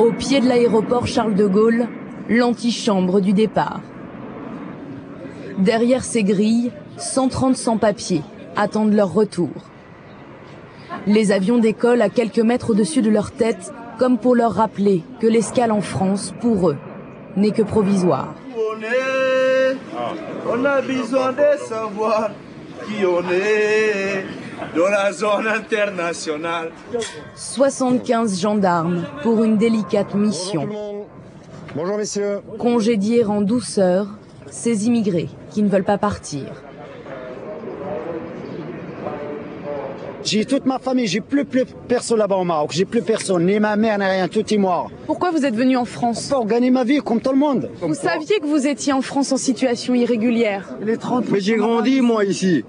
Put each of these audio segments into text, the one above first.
Au pied de l'aéroport Charles de Gaulle, l'antichambre du départ. Derrière ces grilles, 130 sans-papiers attendent leur retour. Les avions décollent à quelques mètres au-dessus de leur tête, comme pour leur rappeler que l'escale en France, pour eux, n'est que provisoire. On a besoin de savoir qui on est dans la zone internationale. 75 gendarmes pour une délicate mission. Bonjour messieurs. Congédier en douceur ces immigrés qui ne veulent pas partir. J'ai toute ma famille, j'ai plus personne là-bas au Maroc, j'ai plus personne, ni ma mère, ni rien, tout est mort. Pourquoi vous êtes venu en France? Pour gagner ma vie comme tout le monde. Vous saviez que vous étiez en France en situation irrégulière? Mais j'ai grandi moi ici.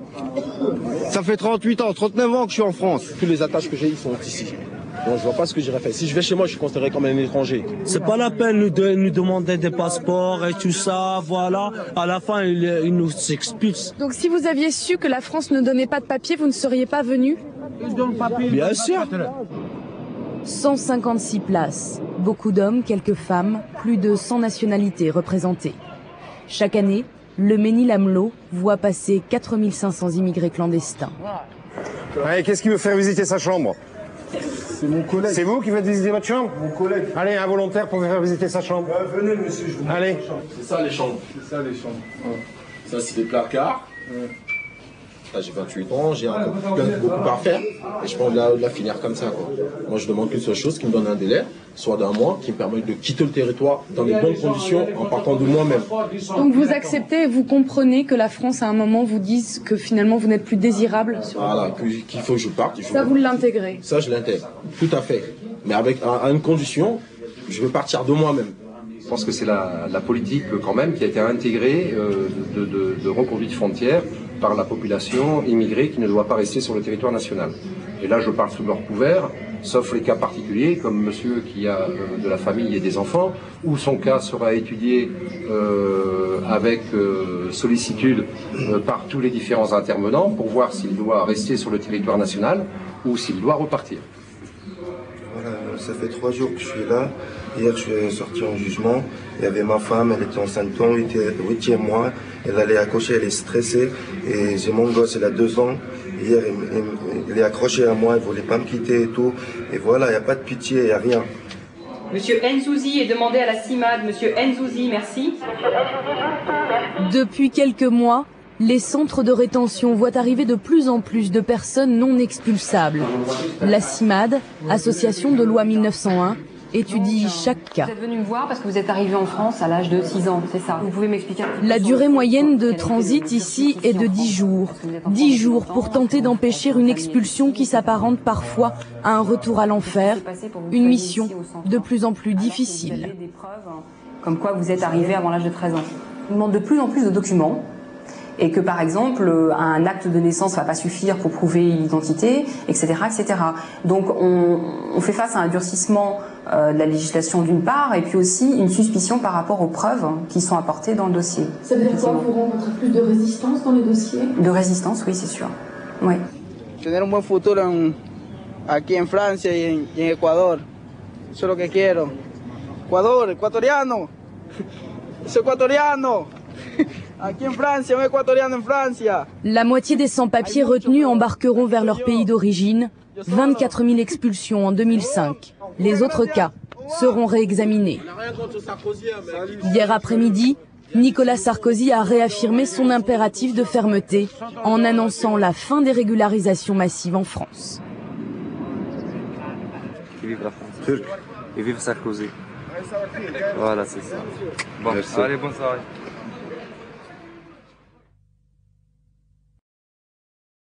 Ça fait 38 ans, 39 ans que je suis en France. Tous les attaches que j'ai ici sont ici. Donc je vois pas ce que j'irais faire. Si je vais chez moi, je suis considéré comme un étranger. C'est pas la peine de nous demander des passeports et tout ça, voilà. À la fin, ils nous expulsent. Donc si vous aviez su que la France ne donnait pas de papier, vous ne seriez pas venu? Bien sûr. 156 places, beaucoup d'hommes, quelques femmes, plus de 100 nationalités représentées. Chaque année, le Mesnil-Amelot voit passer 4500 immigrés clandestins. Allez, qu'est-ce qui veut faire visiter sa chambre? C'est mon collègue. C'est vous qui faites visiter votre chambre? Mon collègue. Allez, un volontaire pour vous faire visiter sa chambre. Venez monsieur, je vous montre. Allez. C'est ça les chambres. C'est ça les chambres. Ouais. Ça c'est des placards. Ouais. Là j'ai 28 ans, j'ai beaucoup à faire et je pense de la finir comme ça, quoi. Moi je demande qu'une seule chose, qui me donne un délai, soit d'un mois, qui me permet de quitter le territoire dans les bonnes conditions en partant de moi-même. Donc vous acceptez et vous comprenez que la France à un moment vous dise que finalement vous n'êtes plus désirable Voilà, qu'il faut que je parte. Ça vous l'intégrez? Ça je l'intègre, tout à fait. Mais avec à une condition, je veux partir de moi-même. Je pense que c'est la politique quand même qui a été intégrée de reconduite frontière par la population immigrée qui ne doit pas rester sur le territoire national. Et là je parle sous leur couvert, sauf les cas particuliers comme monsieur qui a de la famille et des enfants, où son cas sera étudié avec sollicitude par tous les différents intervenants pour voir s'il doit rester sur le territoire national ou s'il doit repartir. Voilà, ça fait 3 jours que je suis là. Hier, je suis sorti en jugement. Il y avait ma femme, elle était enceinte en 8e mois. Elle allait accoucher, elle est stressée. Et j'ai mon gosse, il a 2 ans. Hier, il est accroché à moi, il ne voulait pas me quitter et tout. Et voilà, il n'y a pas de pitié, il n'y a rien. Monsieur Nzouzi est demandé à la CIMAD. Monsieur Nzouzi, merci. Depuis quelques mois, les centres de rétention voient arriver de plus en plus de personnes non expulsables. La CIMAD, Association de loi 1901, étudie chaque cas. Vous êtes venu me voir parce que vous êtes arrivé en France à l'âge de 6 ans, c'est ça? Vous pouvez m'expliquer? La durée moyenne de transit ici est de 10 jours. 10 jours pour tenter d'empêcher une expulsion qui s'apparente parfois à un retour à l'enfer. Une mission de plus en plus difficile. Comme quoi vous êtes arrivé avant l'âge de 13 ans. On demande de plus en plus de documents. Et que par exemple un acte de naissance ne va pas suffire pour prouver l'identité, etc., etc. Donc on fait face à un durcissement de la législation d'une part, et puis aussi une suspicion par rapport aux preuves qui sont apportées dans le dossier. Ça veut dire quoi? Vous rencontrez plus de résistance dans les dossiers? De résistance, oui, c'est sûr. Oui. Tener un buen futuro aquí en Francia y en Ecuador. Eso es lo que quiero. Ecuador, ecuatoriano. Es ecuatoriano. La moitié des sans-papiers retenus embarqueront vers leur pays d'origine. 24 000 expulsions en 2005. Les autres cas seront réexaminés. Hier après-midi, Nicolas Sarkozy a réaffirmé son impératif de fermeté en annonçant la fin des régularisations massives en France. Et vive la France. Et vive Sarkozy. Voilà, c'est ça. Bon, allez, bonne soirée.